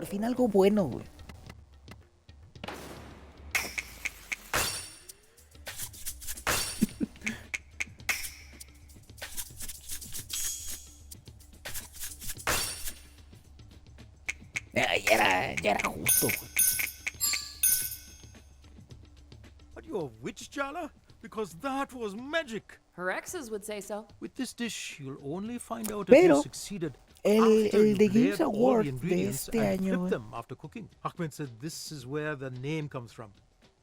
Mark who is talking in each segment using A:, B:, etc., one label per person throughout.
A: fin algo bueno, güey. Ya era justo, güey.
B: Are you a witch, Jala? Because that was magic.
C: Her exes would say so.
B: With this dish, you'll only find out if
A: Pero
B: you succeeded
A: el
B: after
A: The
B: you've
A: Games
B: layered all
A: Award
B: the
A: de
B: ingredients
A: este
B: and
A: año,
B: flipped
A: güey.
B: them after cooking. Ahmed said this is where the name comes from.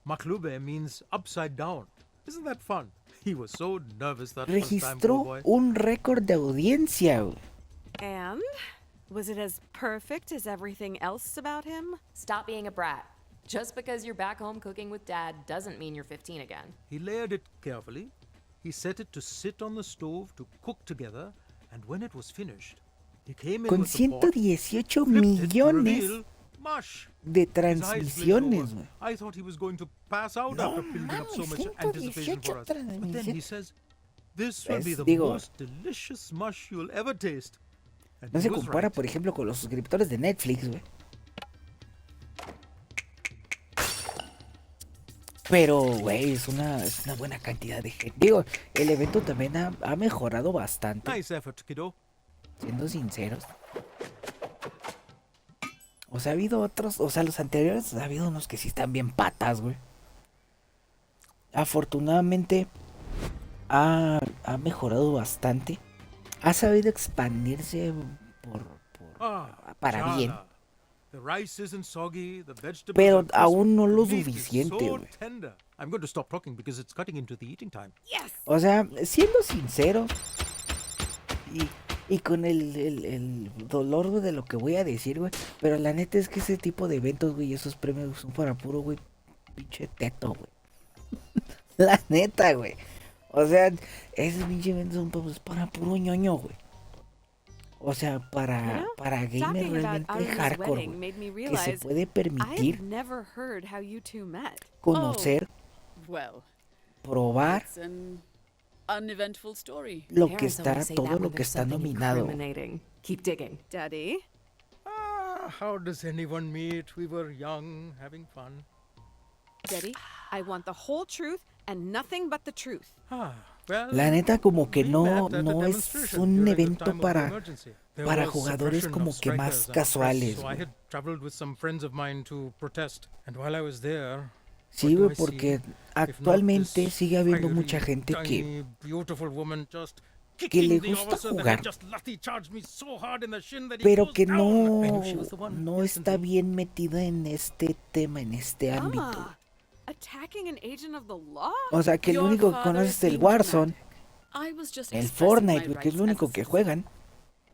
B: Maklube means upside down. Isn't that fun? He was so nervous that first time, poor
A: Registró
B: boy.
A: un récord de audiencia, güey.
D: And? Was it as perfect as everything else about him?
C: Stop being a brat. Just because you're back home cooking with Dad doesn't mean you're 15 again.
B: He layered it carefully. He set it to sit on the stove to cook together, and when it was finished, he came in
A: Con
B: with the pot,
A: 118
B: flipped it to
A: millones
B: reveal mush.
A: de
B: His eyes glazed
A: transmisiones,
B: over.
A: güey.
B: I thought he was going to pass out
A: No
B: after building up so
A: mames,
B: much anticipation for us. But then he
A: 118
B: says, "This will be
A: Pues,
B: the
A: digo,
B: most delicious mush you'll ever taste." And
A: No
B: he
A: se
B: was
A: compara,
B: right.
A: por ejemplo, con los suscriptores de Netflix, güey. Pero, güey, es una buena cantidad de gente. Digo, el evento también ha mejorado bastante,
B: Nice effort, kiddo.
A: siendo sinceros. O sea, ha habido otros, o sea, los anteriores, ha habido unos que sí están bien patas, güey. Afortunadamente, ha mejorado bastante. Ha sabido expandirse para
B: Jala.
A: bien.
B: The rice isn't soggy, the vegetables
A: Pero
B: are crisp,
A: aún no lo
B: the meat is
A: suficiente,
B: so
A: güey.
B: tender. I'm going to stop talking because it's cutting into the eating time.
D: Yes!
A: O sea, siendo sincero y con el dolor, güey, de lo que voy a decir, güey. Pero la neta es que ese tipo de eventos, güey, y esos premios son para puro, güey, pinche teto, güey. La neta, güey. O sea, esos pinche eventos son pues, para puro ñoño, güey. O sea, para gamer
D: Talking about
A: realmente
D: Arlen's
A: hardcore,
D: wedding
A: güey.
D: made me
A: Que se
D: realize
A: puede permitir
D: I've never heard how you two met.
A: conocer,
E: Well,
A: probar
E: it's an uneventful story.
A: lo que
C: Parents
A: está,
C: always say that
A: todo
C: when
A: lo que
C: there's
A: está
C: something
A: nominado.
C: incriminating. Keep digging.
D: Daddy?
B: How does anyone meet? We were young, having fun.
D: Daddy, I want the whole truth and nothing but the truth.
B: Well,
A: La neta como que
B: we
A: no,
B: met at a
A: no es
B: demonstration
A: un
B: during the
A: evento
B: time of the
A: para
B: emergency. There
A: para
B: was
A: jugadores
B: suppression
A: como
B: of
A: que más
B: strikers and
A: casuales,
B: press, so I
A: güey.
B: had traveled with some friends of mine to protest. And while I was there,
A: Sí,
B: what do
A: güey,
B: I
A: porque
B: see?
A: actualmente
B: If not this
A: sigue habiendo
B: fiery,
A: mucha gente que
B: tiny, beautiful woman just
A: le
B: kicking the
A: gusta
B: officer that
A: jugar,
B: had just lathi charged me so hard in the shin that he
A: pero
B: goes
A: que
B: down. I knew she
A: no,
B: was the one,
A: no está
B: instantly.
A: bien metida en este tema, en este ámbito.
D: Ah, attacking an agent of the law?
A: O sea, que el
E: Your
A: único que
E: father
A: conoce es el
E: seemed
A: Warzone,
E: I was just
A: el
E: expressing
A: Fortnite,
E: my
A: güey, que es
E: rights
A: lo único
E: as a
A: que
E: citizen.
A: juegan.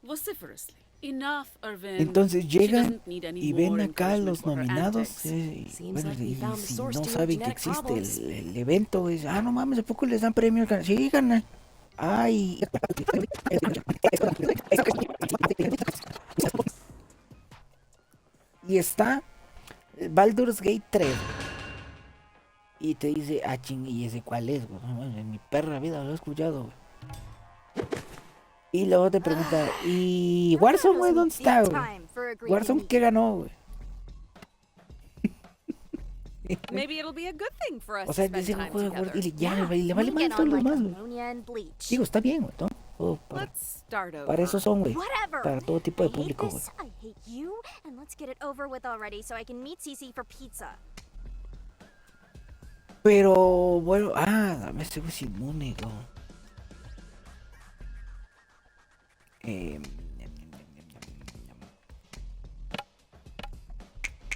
E: Vociferously. Enough, Irvin.
A: Entonces
E: She
A: llegan
E: doesn't need any
A: y ven
E: more
A: acá
E: encouragement
A: los
E: for her
A: nominados,
E: antics.
C: Seems
A: bueno,
C: like we
A: y
C: found the
A: si
C: source
A: no
C: to your
A: saben que
C: genetic
A: existe
C: problems.
A: el evento, güey, no mames, ¿a poco les dan premios? Sí, ganan. Ay. Y está Baldur's Gate 3. Y te dice, ching, ¿y ese cuál es, güey? No mames, en mi perra vida lo he escuchado, güey. Y luego te pregunta, ¿y Warzone, güey, dónde está, güey? Warzone, ¿qué ganó, güey?
D: Maybe it'll be a good thing for us
A: O sea,
D: to spend
A: dice
D: time
A: juega
D: together.
A: y le vale más todo lo demás, güey. Digo, está bien, güey, ¿no?
D: Let's start over.
A: Para eso son, güey.
F: Whatever.
A: Para todo tipo de
F: I hate
A: público, güey.
F: this, I hate you, and let's get it over with already so I can meet Cece for pizza.
A: Pero, bueno, dame ese güey es inmune, güey.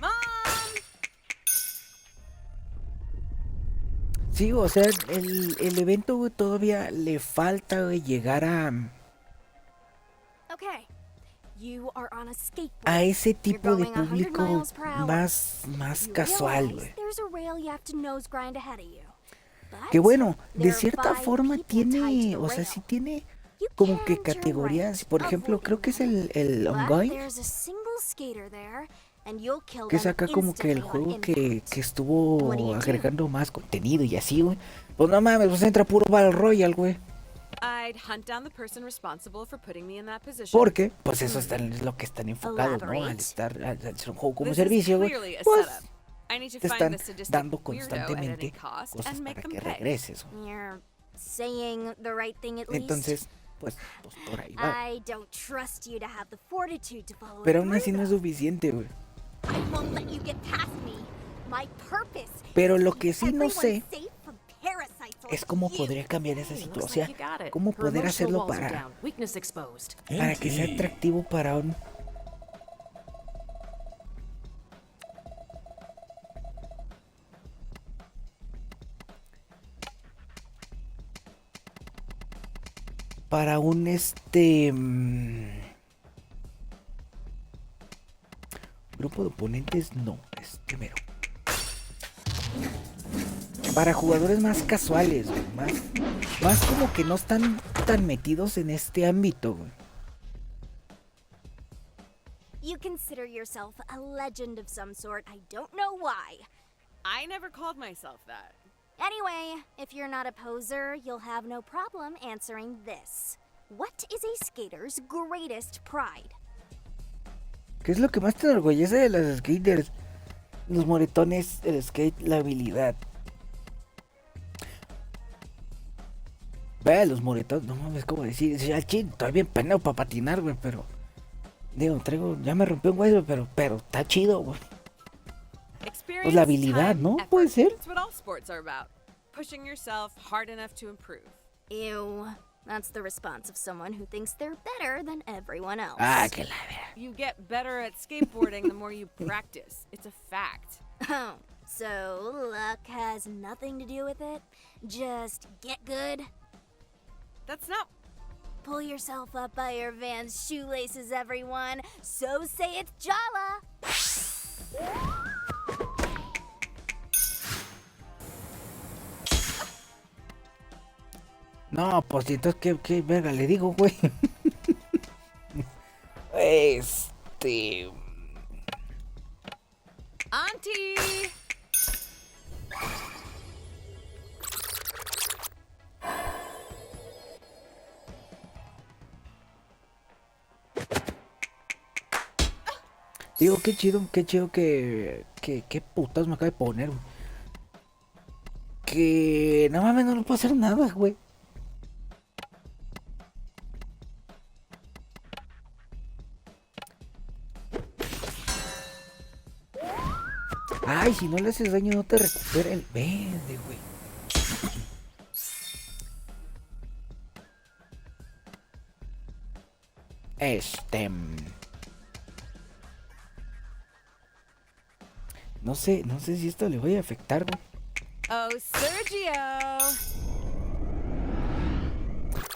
D: Mom!
A: Sí, o sea, el evento, güey, todavía le falta, güey, llegar
F: Okay. You are on a skateboard.
A: a ese
F: You're
A: tipo de
F: going 100
A: público
F: miles per hour.
A: más
F: You
A: casual,
F: realize
A: güey.
F: There's a rail you have to nose grind ahead of you. But
A: Que bueno, de
F: there are
A: cierta
F: 5
A: forma
F: people tied to
A: tiene,
F: the
A: o sea,
F: rail.
A: sí tiene
F: You
A: como
F: can
A: que
F: turn
A: categorías.
F: right,
A: Por ejemplo, creo que es el
F: But
A: ongoing,
F: there's a single skater there, and you'll kill
A: que es
F: them
A: acá como que el
F: instantly on
A: juego que
F: impact. What do
A: estuvo
F: you do?
A: agregando más contenido y así, güey. Pues no mames, pues entra puro Battle Royale, güey.
D: I I'd hunt down the person responsible for putting me in that position.
A: Porque, pues eso es lo que están enfocados, ¿no? Al ser un juego como
D: This is
A: servicio, güey,
D: clearly a
A: pues
D: setup. I need to
A: te
D: find
A: están
D: the sadistic
A: dando
D: weirdo at any
A: constantemente
D: cost
A: cosas
D: and make
A: para
D: them
A: que
D: pay.
A: regreses, güey.
F: You're saying the right thing at least.
A: Entonces, pues por ahí va.
F: I don't trust you to have the fortitude to follow
A: Pero
F: it
A: aún así
F: through,
A: no es
F: though.
A: suficiente, güey.
F: I won't let you get past me. My purpose
A: Pero
F: is to
A: lo
F: keep
A: que sí no
F: everyone
A: sé
F: safe from parasites like
A: es cómo
F: you.
A: podría cambiar esa
C: Hey, looks
A: situación.
C: like you got it.
A: Cómo
C: Her
A: poder
C: emotional
A: hacerlo
C: walls are
A: para
C: down. Weakness exposed.
A: que sea atractivo para un... Para un grupo de oponentes, no, es primero. Para jugadores más casuales, güey, más como que no están tan metidos en este ámbito, güey.
F: You consider yourself a legend of some sort. I don't know why.
D: I never called myself that.
F: Anyway, if you're not a poser, you'll have no problem answering this. What is a skater's greatest pride?
A: ¿Qué es lo que más te enorgullece de los skaters? Los moretones, el skate, la habilidad. Vea, los moretones, no mames, ¿cómo decir? Ya, chin, estoy bien pendejo para patinar, güey, pero... Digo, ya me rompió un hueso, pero está chido, güey.
D: Experience,
A: la habilidad,
D: time,
A: ¿no?
D: effort.
A: Puede ser.
D: That's what all sports are about. Pushing yourself hard enough to improve.
F: Ew. That's the response of someone who thinks they're better than everyone else.
A: Ah, que la vera.
D: You get better at skateboarding the more you practice. It's a fact.
F: Oh, so luck has nothing to do with it? Just get good?
D: That's not...
F: Pull yourself up by your Vans shoelaces, everyone. So say it's Jala.
A: No, pues entonces, ¿qué verga le digo, güey?
D: Auntie!
A: Digo, qué chido que qué putas me acaba de poner, güey. Que no mames, no le puedo hacer nada, güey. Ay, si no le haces daño no te recupera el verde, güey. No sé si esto le voy a afectar, güey.
D: Oh, Sergio!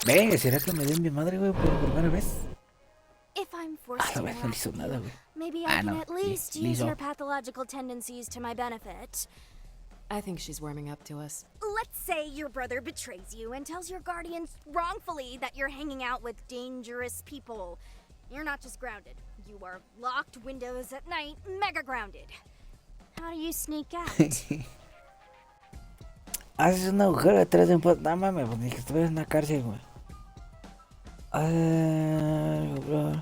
A: Ve, ¿será que me den mi madre, güey, por primera vez?
F: If I'm forced to
A: No le
F: interact
A: hizo
F: with
A: nada,
F: you,
A: güey.
F: maybe I can
A: no,
F: at least
A: le
F: use
A: hizo.
F: your pathological tendencies to my benefit.
C: I think she's warming up to us.
F: Let's say your brother betrays you and tells your guardians wrongfully that you're hanging out with dangerous people. You're not just grounded. You are locked windows at night, mega grounded. How do you sneak out?
A: Haces un agujero detrás de un poste. No mames, pues ni que estuvieras en una cárcel, güey. Bro.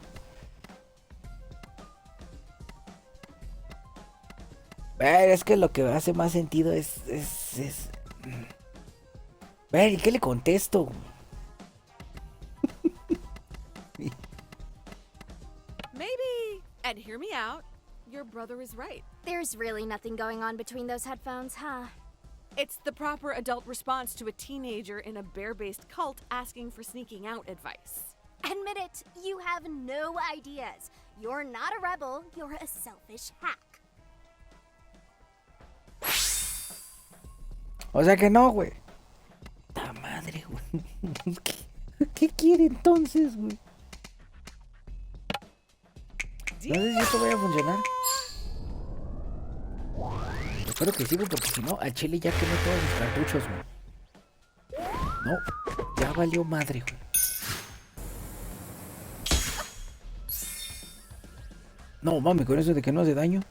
A: Ver, es que lo que hace más sentido es... Ver, ¿y qué le contesto?
D: Maybe, and hear me out, your brother is right.
F: There's really nothing going on between those headphones, huh?
D: It's the proper adult response to a teenager in a bear-based cult asking for sneaking out advice.
F: Admit it, you have no ideas. You're not a rebel, you're a selfish hack.
A: O sea que no, güey. ¡Ta madre, güey! ¿Qué quiere entonces, güey? No sé si esto vaya a funcionar. Espero que sí, güey, porque si no, al chile ya quemé todos los cartuchos, güey. No, ya valió madre, güey. No, mami, con eso de que no hace daño.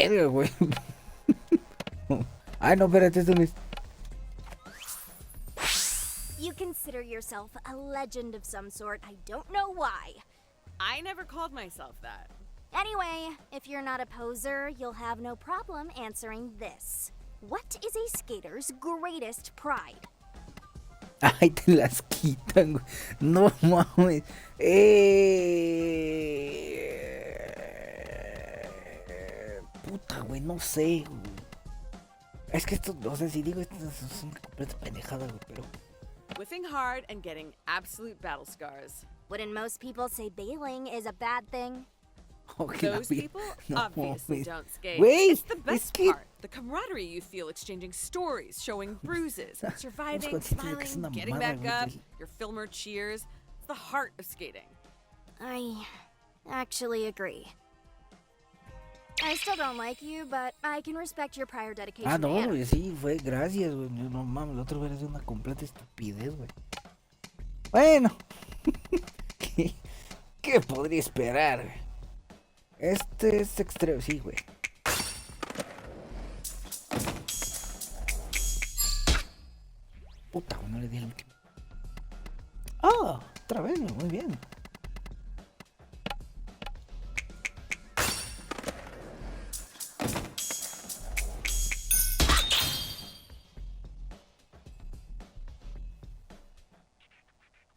A: verga, güey. Ay, no, espérate, esto no es.
F: You consider yourself a legend of some sort. I don't know why.
D: I never called myself that.
F: Anyway, if you're not a poser, you'll have no problem answering this. What is a skater's greatest pride?
A: Ay, te las quitan, güey. No mames. Puta, güey, no sé, güey. Es que esto, o sea, si digo esto es una completa pendejada, güey, pero...
D: Whiffing hard and getting absolute battle scars.
F: Wouldn't most people say bailing is a bad thing?
A: Oh, que la
D: Those
A: vi-
D: people
A: no
D: obviously
A: mames.
D: don't skate.
A: Güey,
D: It's the
A: es
D: best
A: que...
D: part. The camaraderie you feel exchanging stories, showing bruises, surviving,
A: contigo que es
D: smiling,
A: una
D: getting
A: mamada,
D: back up,
A: güey.
D: your filmer cheers. It's the heart of skating.
F: I actually agree. I still don't like you, but I can respect your prior dedication
A: Ah,
F: to
A: no,
F: anime.
A: güey, sí, fue gracias, güey. No mames, el otro güey es una completa estupidez, güey. Bueno, ¿qué podría esperar, güey? Este es extremo, sí, güey. Puta, güey, no le di el último. Ah, otra vez, güey, muy bien.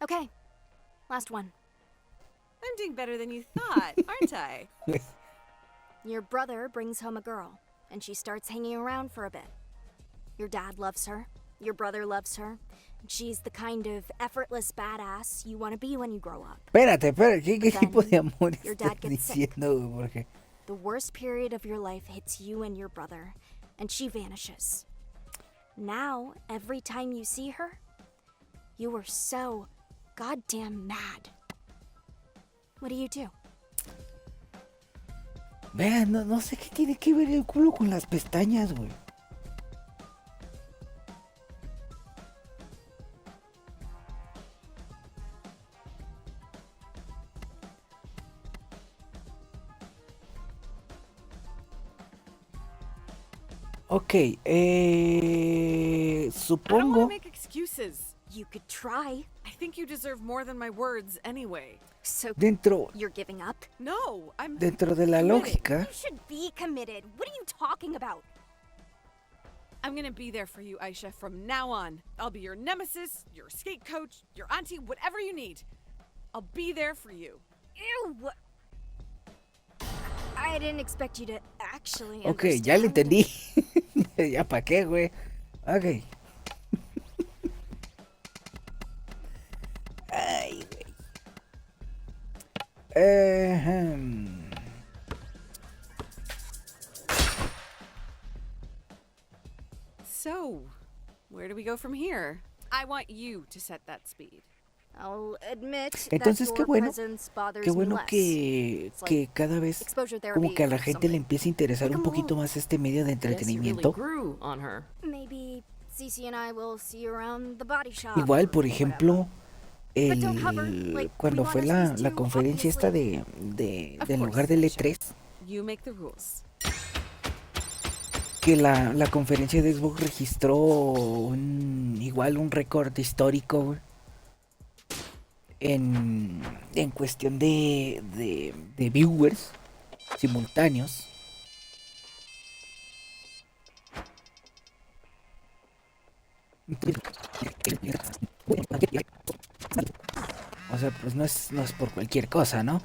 F: Okay, last one.
D: I'm doing better than you thought, aren't I?
F: Your brother brings home a girl, and she starts hanging around for a bit. Your dad loves her, your brother loves her, and she's the kind of effortless badass you want to be when you grow up.
A: Espérate, ¿qué
F: Then
A: tipo de amor
F: your
A: estás
F: dad gets sick.
A: diciendo, güey? Porque...
F: The worst period of your life hits you and your brother, and she vanishes. Now, every time you see her, you are so goddamn mad. What do?
A: Vean, no sé qué tiene que ver el culo con las pestañas, güey. Ok,
D: I don't want to
A: supongo...
D: make excuses.
F: You could try.
D: I think you deserve more than my words anyway.
F: So
A: Dentro
F: you're giving up?
D: No, I'm
A: de la
D: committed.
A: lógica...
F: You should be committed. What are you talking about?
D: I'm gonna be there for you, Aisha, from now on. I'll be your nemesis, your skate coach, your auntie, whatever you need. I'll be there for you.
F: Ew. I didn't expect you to actually
A: Ok, ya le
F: understand.
A: entendí. Ya pa' qué, güey. Ok. Ay, güey.
D: So, where do we go from here? I want you to set that speed.
F: I'll admit
A: Entonces,
F: that
A: qué
F: your
A: bueno,
F: presence bothers
A: qué
F: me
A: bueno
F: less.
A: que cada vez
F: Exposure
A: como
F: therapy
A: que a la
F: or
A: gente le
F: something.
A: empieza a interesar un poquito más este medio de
C: Guess you really
A: entretenimiento.
C: grew on her.
F: Maybe Cece and I will see you around the body shop.
A: Igual,
F: or
A: por
F: whatever.
A: ejemplo,
F: But don't hover, like,
A: cuando
F: we
A: fue
F: want us
A: la
F: to,
A: conferencia esta
F: obviously.
D: Of
A: del
D: course,
A: lugar del
D: Aisha.
A: E3,
D: You make the rules.
A: que la conferencia de Xbox registró igual un récord histórico, güey, en cuestión de viewers simultáneos. O sea, pues no es por cualquier cosa, ¿no?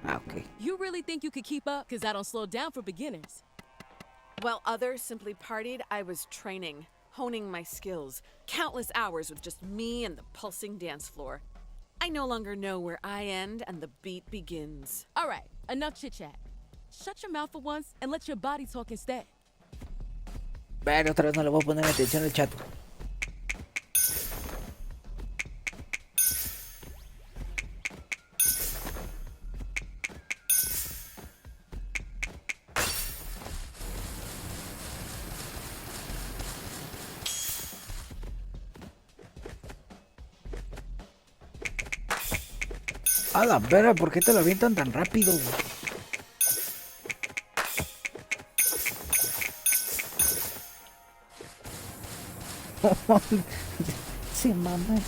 A: Ah, ok.
G: You really think you could keep up? Because I don't slow down for beginners.
D: While others simply partied, I was training, honing my skills. Countless hours with just me and the pulsing dance floor. I no longer know where I end and the beat begins.
G: All right, enough chit chat. Shut your mouth for once and let your body talk instead.
A: Bueno, otra vez no le voy a poner atención al chat. A la vera, ¿por qué te lo avientan tan rápido? Se mama.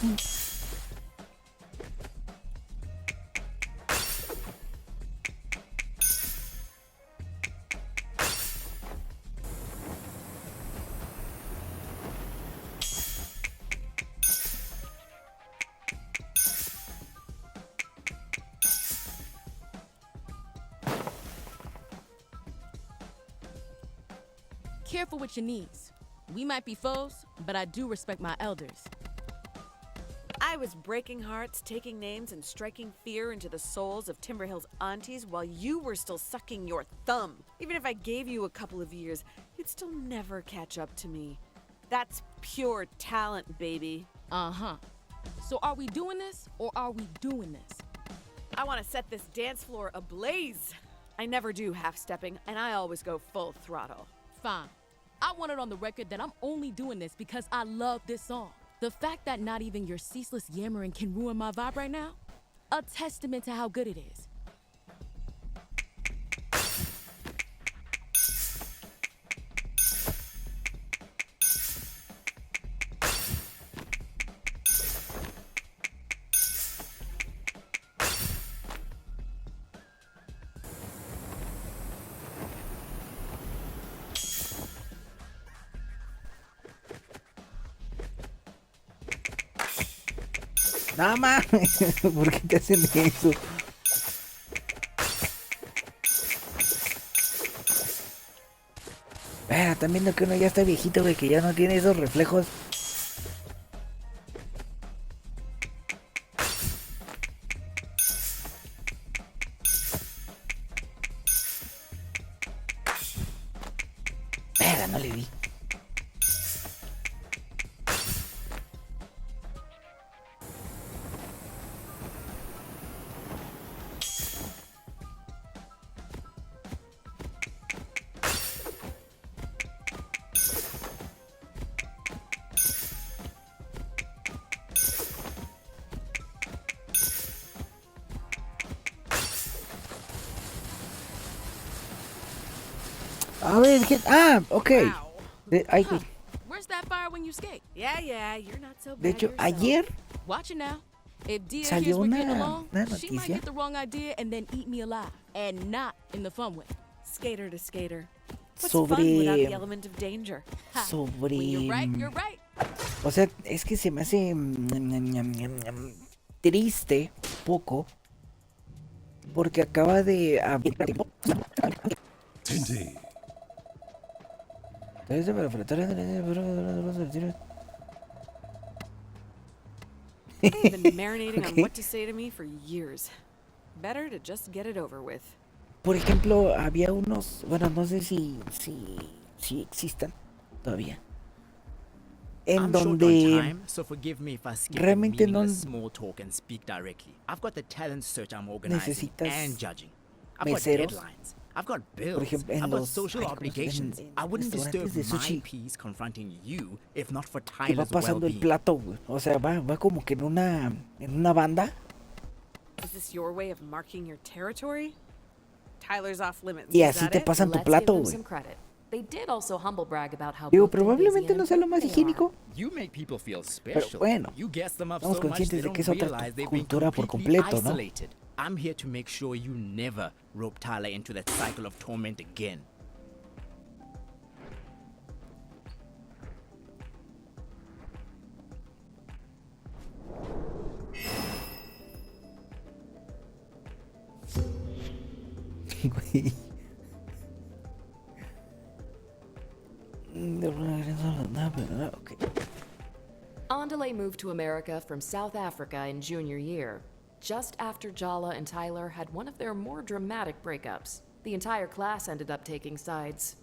G: Careful with your knees. We might be foes, but I do respect my elders.
D: I was breaking hearts, taking names, and striking fear into the souls of Timberhill's aunties while you were still sucking your thumb. Even if I gave you a couple of years, you'd still never catch up to me. That's pure talent, baby.
G: Uh-huh. So are we doing this, or are we doing this?
D: I want to set this dance floor ablaze. I never do half-stepping, and I always go full throttle.
G: Fine. I want it on the record that I'm only doing this because I love this song. The fact that not even your ceaseless yammering can ruin my vibe right now, a testament to how good it is.
A: Nada más. ¿Por qué te hacen eso? Están viendo que uno ya está viejito, güey, que ya no tiene esos reflejos. No le di. A ver, ok. Ay,
G: Huh. Where's that fire when you skate?
D: Yeah, you're not so bad
A: de hecho,
D: yourself.
A: ayer
G: Watch it now. If Dia
A: salió
G: hears we're getting
A: una
G: along, she might
A: noticia
G: get the wrong idea and then eat me alive. And not in the fun way.
D: Skater to skater. What's
A: Sobre-
D: fun without the element of danger?
G: Ha.
A: sobre...
G: When you're right, you're right.
A: O sea, es que se me hace triste poco porque acaba de
H: Gente.
D: I've been marinating on
A: Okay.
D: what to say to me for years. Better to just get it over with.
A: Por ejemplo, había unos, bueno, no sé si existan todavía, en
I: I'm short on
A: donde
I: time, so forgive me if I skip the
A: realmente no
I: meaningless small talk and speak directly. I've got the talent search I'm organizing
A: necesitas
I: and judging. I've got
A: meseros.
I: deadlines. I've got bills.
A: ejemplo, en
I: I've got
A: los-
I: social
A: ay, ¿cómo se llama?
I: obligations.
A: En
I: I wouldn't disturb
A: restaurantes de
I: my
A: sushi.
I: peace confronting you if not for
A: que va
I: Tyler's
A: pasando el
I: well-being.
A: plato, güey. O sea, va como que en una banda.
D: Is this your way of marking your territory? Tyler's off limits.
A: Y
D: is
A: así
D: that
A: te
D: it?
A: pasan tu
C: Let's
A: plato,
C: give them
A: güey.
C: some credit. They did also humble brag about how
A: Digo,
C: booked and busy
A: probablemente
C: and
A: no sea lo más
C: important they are.
A: higiénico,
I: You make people feel
A: pero
I: special.
A: bueno,
I: You gas them up
A: estamos
I: so much they
A: conscientes de
I: don't
A: que es otra
I: realize they've been
A: cultura por
I: completely
A: completo, ¿no?
I: isolated. I'm here to make sure you never rope Tyler into that cycle of torment again.
A: Güey. Ok.
C: Andale moved to America from South Africa in junior year, just after Jala and Tyler had one of their more dramatic breakups. The entire class ended up taking sides.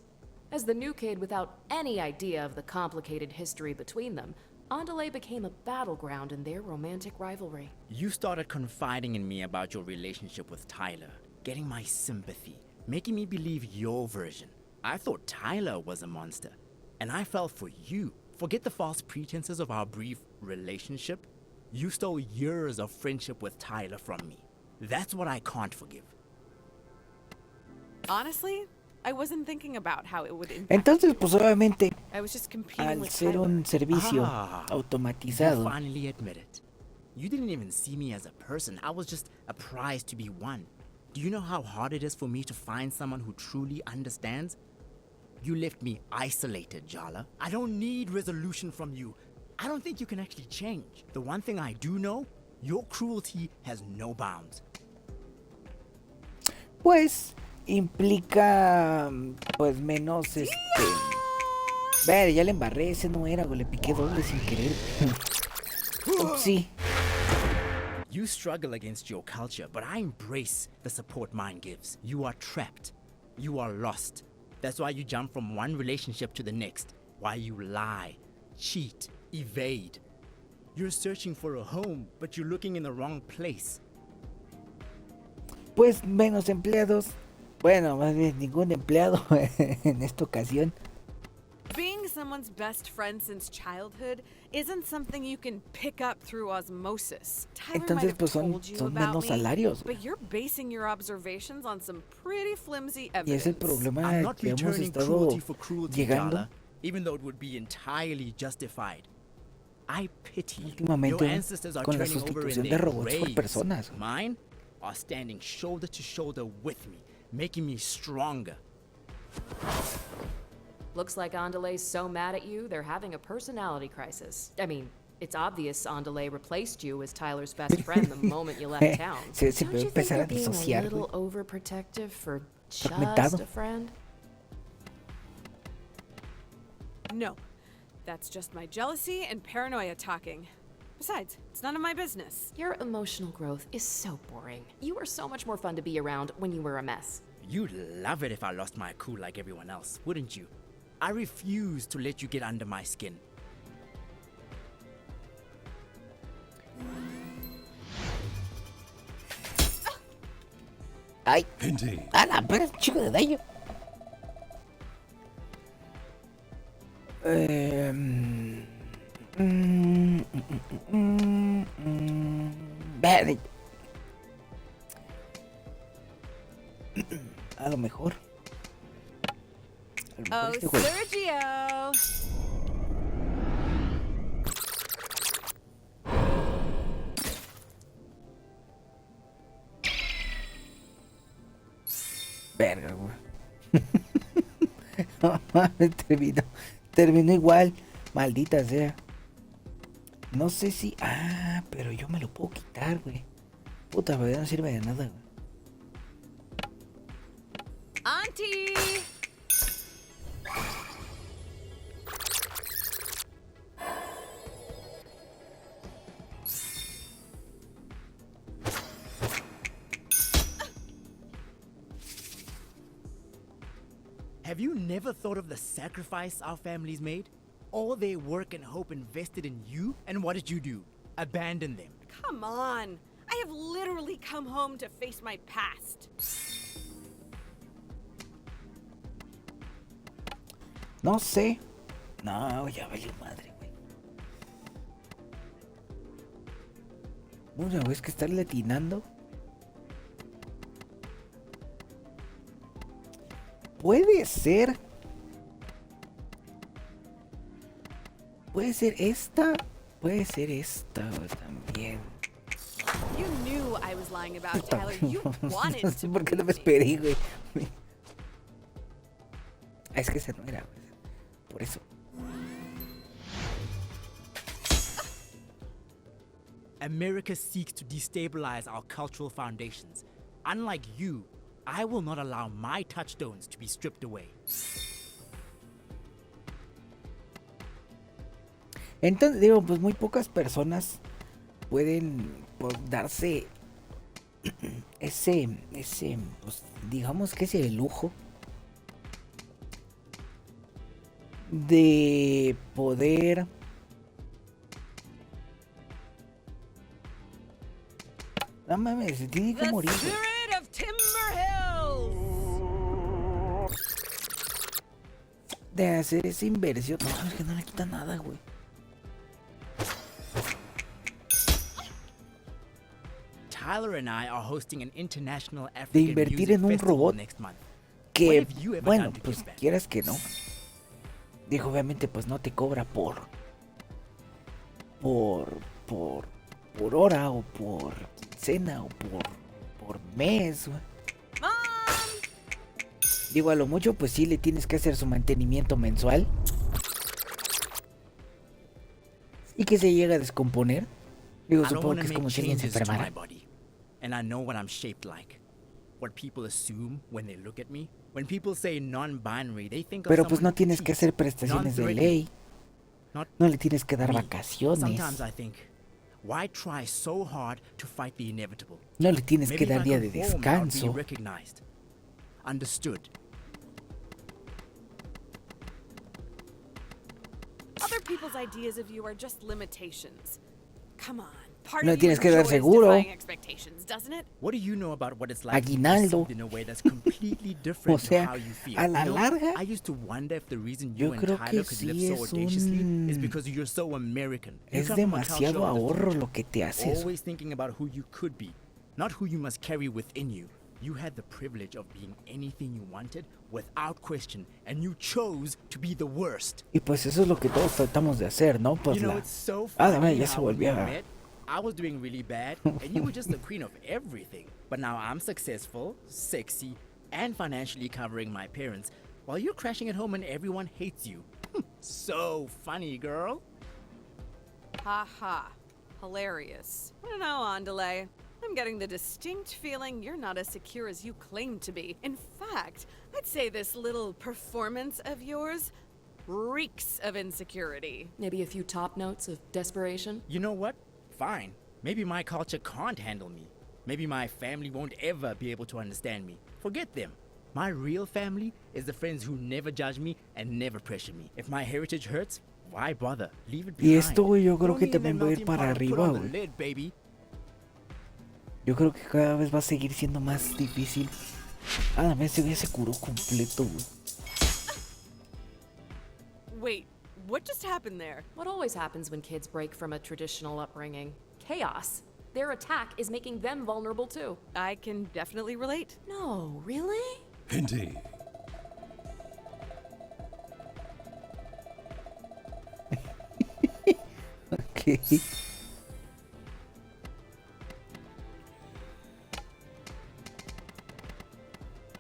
C: As the new kid without any idea of the complicated history between them, Andale became a battleground in their romantic rivalry.
I: You started confiding in me about your relationship with Tyler, getting my sympathy, making me believe your version. I thought Tyler was a monster, and I fell for you. Forget the false pretenses of our brief relationship. You stole years of friendship with Tyler from me. That's what I can't forgive.
D: Honestly, I wasn't thinking about how it would impact.
A: Entonces, pues obviamente,
D: I was just competing
A: al
D: with
A: ser
D: Tyler.
A: un servicio
I: You
A: automatizado,
I: finally admit it. You didn't even see me as a person. I was just a prize to be won. Do you know how hard it is for me to find someone who truly understands? You left me isolated, Jala. I don't need resolution from you. I don't think you can actually change. The one thing I do know, your cruelty has no bounds.
A: pues implica pues menos Ver, ya le embarré, ese no era, güey, le piqué doble sin querer. Sí.
I: You struggle against your culture, but I embrace the support mine gives. You are trapped. You are lost. That's why you jump from one relationship to the next. Why you lie, cheat, evade. You're searching for a home, but you're looking in the wrong place.
A: Pues menos empleados. Bueno, más bien ningún empleado en esta ocasión.
D: Being someone's best friend since childhood isn't something you can pick up through osmosis. Tyler might
A: Entonces,
D: have
A: pues
D: told you
A: son
D: about
A: menos
D: me,
A: salarios.
D: but you're basing your observations on some pretty flimsy
A: Y es el
D: evidence.
A: problema
I: I'm not
A: que hemos
I: returning
A: estado
I: cruelty for cruelty,
A: llegando
I: Jala, even though it would be entirely justified. I pity you.
A: últimamente
I: Your ancestors are
A: con la
I: turning over in
A: sustitución de
I: their
A: robots por
I: graves.
A: personas.
I: Mine are standing shoulder to shoulder with me, making me stronger.
C: Looks like Andale's so mad at you, they're having a personality crisis. I mean, it's obvious Andale replaced you as Tyler's best friend the moment you left town.
A: Se
C: Don't
A: puede
C: you think
A: empezar
C: they're
A: a
C: being a
A: disociar,
C: little
A: güey.
C: overprotective for
A: Fragmentado.
C: just a friend?
D: No, that's just my jealousy and paranoia talking. Besides, it's none of my business.
C: Your emotional growth is so boring. You were so much more fun to be around when you were a mess.
I: You'd love it if I lost my cool like everyone else, wouldn't you? I refuse to let you get under my skin.
A: Ay,
H: Gente,
A: a la verga, chico de daño. Verde. A lo mejor.
D: Oh,
A: este güey.
D: Sergio!
A: Verga, güey. No mames, terminó igual. Maldita sea. No sé si. Ah, pero yo me lo puedo quitar, güey. Puta, pero ya no sirve de nada, güey.
D: Auntie!
I: Have you never thought of the sacrifice our families made? All their work and hope invested in you, and what did you do? Abandon them.
D: Come on! I have literally come home to face my past.
A: No sé. No, ya valió madre, güey. Una vez que estar letinando. Puede ser. Puede ser esta. Puede ser esta güey, también.
D: You knew I was lying about
A: Puta,
D: Tyler. You wanted
A: no
D: to
A: sé por qué no me
D: believe
A: esperé, güey. Ah, es que esa no era, güey. Por eso.
I: America seeks to destabilize our cultural foundations. Unlike you, I will not allow my touchstones to be stripped away.
A: Entonces, digo, pues muy pocas personas pueden pues, darse ese, pues digamos que ese lujo de poder no mames, se tiene que
D: The
A: morir.
D: spirit of Timber Hills!
A: De hacer esa inversión. No, es que no le quita nada, güey.
I: Tyler and I are hosting an international
A: de
I: African
A: invertir
I: music
A: en un
I: festival
A: robot
I: next month.
A: que,
I: When have you ever
A: bueno,
I: done to
A: pues
I: give back?
A: quieras que no. Dijo, obviamente, pues no te cobra por hora o por quincena o por mes, güey. Digo, a lo mucho, pues sí le tienes que hacer su mantenimiento mensual. Y que se llega a descomponer. Digo,
I: I don't
A: supongo
I: wanna
A: que es
I: make
A: como si alguien se
I: changes to my
A: enfermara.
I: body, and I know what I'm shaped like. What people assume when they look at me. When people say non-binary, they think of
A: Pero pues
I: someone
A: no tienes que
I: petite,
A: hacer prestaciones de
I: non-threatening.
A: ley.
I: Not
A: No le tienes que dar
I: me.
A: vacaciones.
I: Sometimes I think, why try so hard to fight the inevitable?
A: No le tienes
I: Maybe
A: que
I: if
A: dar
I: I
A: día de
I: conform, I'll be
A: descanso.
I: recognized, understood.
D: Other people's ideas of you are just limitations. Come on. Part
A: No
D: of you
A: tienes que dar
D: enjoys
A: seguro.
D: defying expectations, doesn't it?
I: What do you know about what it's like to be
A: Aguinaldo.
I: perceived in a way that's completely different
A: O sea,
I: to how you feel?
A: a la
I: You know,
A: larga,
I: I used to wonder if the reason
A: yo
I: you and
A: creo
I: Tyler
A: que
I: could live
A: sí
I: so
A: es
I: audaciously is
A: un...
I: because you're so American. You
A: Es
I: come from a culture
A: demasiado
I: of the
A: ahorro
I: future,
A: lo que te haces.
I: always thinking about who you could be, not who you must carry within you. You had the privilege of being anything you wanted without question, and you chose to be the worst.
A: Y pues eso es lo que todos tratamos de hacer, ¿no? Pues
I: You know,
A: la...
I: it's so
A: Ah,
I: funny
A: ya se
I: how when we
A: volvió a...
I: met, I was doing really bad, and you were just the queen of everything. But now I'm successful, sexy, and financially covering my parents, while you're crashing at home and everyone hates you. So funny, girl.
D: Ha ha. Hilarious. I don't know, Andale. I'm getting the distinct feeling you're not as secure as you claim to be. In fact, I'd say this little performance of yours reeks of insecurity.
C: Maybe a few top notes of desperation?
I: You know what? Fine. Maybe my culture can't handle me. Maybe my family won't ever be able to understand me. Forget them. My real family is the friends who never judge me and never pressure me. If my heritage hurts, why bother? Leave it
A: Y
I: behind.
A: esto, güey, yo creo
I: Throw
A: que
I: me in that
A: también va a ir
I: melting
A: para
I: pot and put
A: arriba,
I: on the
A: güey.
I: lid, baby.
A: Yo creo que cada vez va a seguir siendo más difícil. Ah, la vez ya se curó completo, güey.
D: Wait, what just happened there?
C: What always happens when kids break from a traditional upbringing? Chaos. Their attack is making them vulnerable too.
D: I can definitely relate.
C: No, really?
H: Gente.
A: Ok.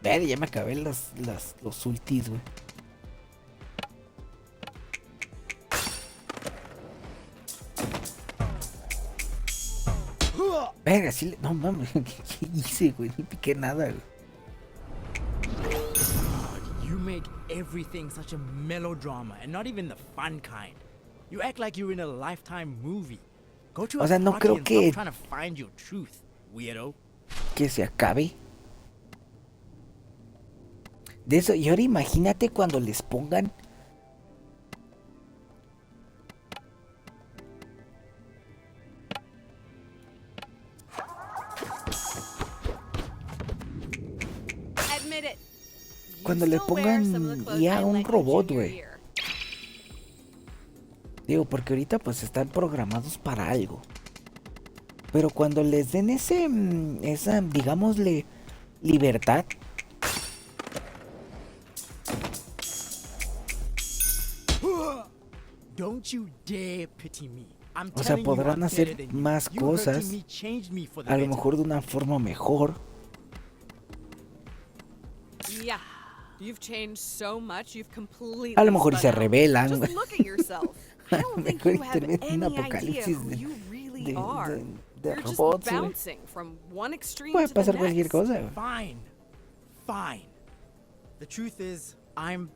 A: Ver, ya me acabé los ultis, güey. Verga, sí le... No mames, ¿qué hice, güey? Ni piqué nada, güey.
I: You make everything such a melodrama and not even the fun kind. You act like you're in a Lifetime movie. Go to
A: O
I: a
A: sea, no
I: party
A: creo
I: and
A: que-
I: stop trying to find your truth, weirdo.
A: Que se acabe. De eso, y ahora imagínate cuando les pongan...
D: Admit it. You
A: Cuando le
D: still wear some of the
A: pongan
D: clothes
A: ya
D: I
A: un
D: lent you
A: robot,
D: junior
A: güey.
D: year.
A: Digo, porque ahorita pues están programados para algo. Pero cuando les den esa, digámosle, libertad,
I: Don't you dare pity me. I'm
A: o sea,
I: telling you
A: podrán
I: I'm
A: hacer
I: better than you.
A: más
I: You
A: cosas,
I: hurting me changed me for the
A: a lo
I: better.
A: mejor de una forma mejor.
D: Yeah. You've changed so much, you've completely
A: A lo mejor y se
D: spun out.
A: rebelan,
D: Just
A: güey.
D: look at yourself. I don't think
A: Mejor
D: you have
A: interviene en un
D: any idea
A: apocalipsis
D: who
A: de-
D: you really
A: de
D: are. You're just
A: robots, güey.
D: bouncing from one extreme
A: Puede
D: to the
A: pasar cualquier
D: next.
A: cosa, güey.
I: Fine. Fine. The truth is, I'm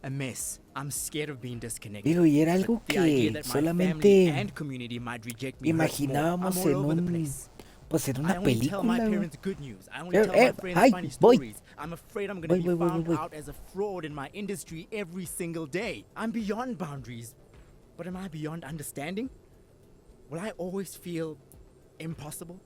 I: a mess. I'm scared of being disconnected.
A: Digo, y era algo
I: The idea
A: que
I: that my
A: solamente
I: family and community might reject me hurts more.
A: imaginábamos
I: I'm all
A: en
I: over the
A: un...
I: place.
A: Pues en
I: I
A: una
I: only tell my
A: película, güey.
I: parents good news. I only
A: Eh,
I: tell my
A: eh,
I: friends
A: ay,
I: funny
A: voy.
I: stories. I'm afraid I'm gonna
A: Voy,
I: be
A: voy, voy,
I: found
A: voy.
I: out as a fraud in my industry every single day. I'm beyond boundaries. But am I beyond understanding? Will I always feel impossible?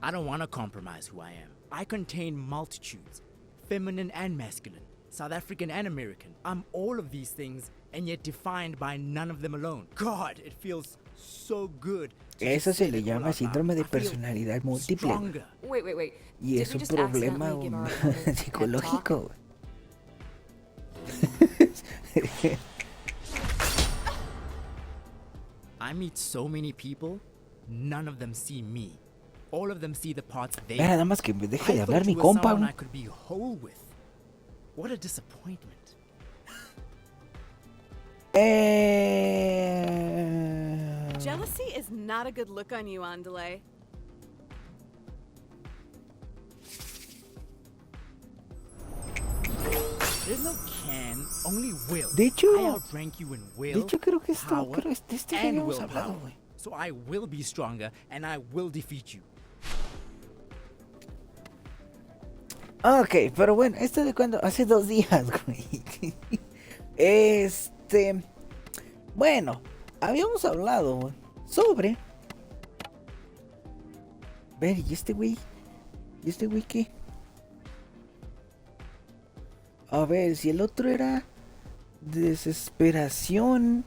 I: I don't want to compromise who I am. I contain multitudes, feminine and masculine, South African and American. I'm all of these things, and yet defined by none of them alone. God, it feels so good. to
A: Eso
I: just
A: se
I: say
A: le
I: it all
A: llama
I: out
A: síndrome
I: loud.
A: de
I: I feel
A: personalidad múltiple, güey.
I: stronger.
C: Wait.
A: Y
C: Did
A: es
C: we
A: un
C: just
A: problema
C: accidentally give our opponent TED
A: psicológico,
C: talk?
A: güey.
I: I meet so many people, none of them see me. All of them see the parts they
A: Mira, nada más que me deje de
I: I
A: hablar
I: thought
A: mi
I: you were
A: compa,
I: someone
A: güey.
I: I could be whole with. What a disappointment.
D: Jealousy is not a good look on you, Andale.
I: There's no can, only will.
A: De hecho-
I: I outrank you in will,
A: De hecho, creo que esto,
I: power,
A: creo este ya
I: and
A: habíamos
I: willpower.
A: hablado, güey.
I: So I will be stronger and I will defeat you.
A: Ok, pero bueno, ¿esto de cuándo? Hace 2 días, güey. Bueno, habíamos hablado, güey, sobre... Ver, ¿y este güey? ¿Y este güey qué? A ver, si el otro era... desesperación...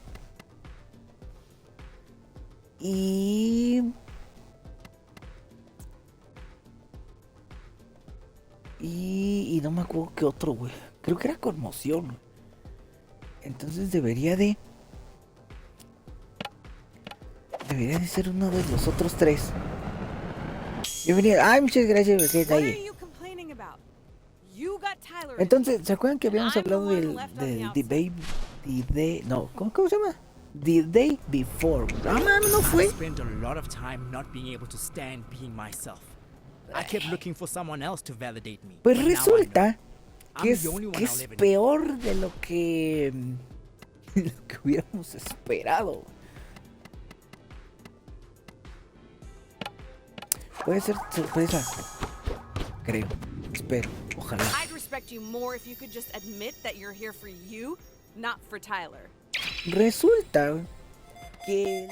A: Y no me acuerdo qué otro, güey. Creo que era conmoción, güey. Entonces debería de ser uno de los otros 3. Bienvenido. Ay, muchas gracias,
D: What are
A: ahí.
D: you complaining about? You got Tyler.
A: Entonces, ¿se acuerdan que habíamos
D: I'm the
A: hablado
D: one
A: del
D: left on the
A: day, no, ¿cómo se llama? The day before. Ah, man, no
I: I
A: fue.
I: spent a lot of time not being able to stand being myself. I kept looking for someone else to validate me.
A: Pues
I: but now I
A: resulta
I: know.
A: que
I: I'm
A: es,
I: the only one
A: que
I: I'll
A: es
I: ever need.
A: peor de lo que hubiéramos esperado. Puede ser sorpresa. Creo. Espero. Ojalá.
D: I'd respect you more if you could just admit that you're here for you, not for Tyler.
A: Resulta que